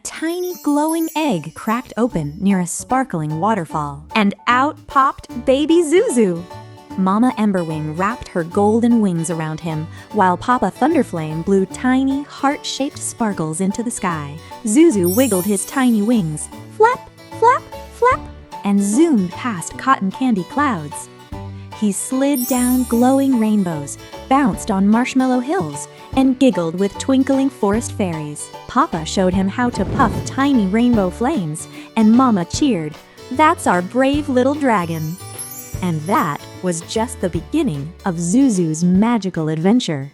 tiny glowing egg cracked open near a sparkling waterfall, and out popped baby ZuZu. Mama Emberwing wrapped her golden wings around him, while Papa Thunderflame blew tiny, heart-shaped sparkles into the sky. ZuZu wiggled his tiny wings, flap, flap, flap, and zoomed past cotton candy clouds. He slid down glowing rainbows, bounced on marshmallow hills, and giggled with twinkling forest fairies. Papa showed him how to puff tiny rainbow flames, and Mama cheered, "That's our brave little dragon." And that was just the beginning of ZuZu's magical adventure.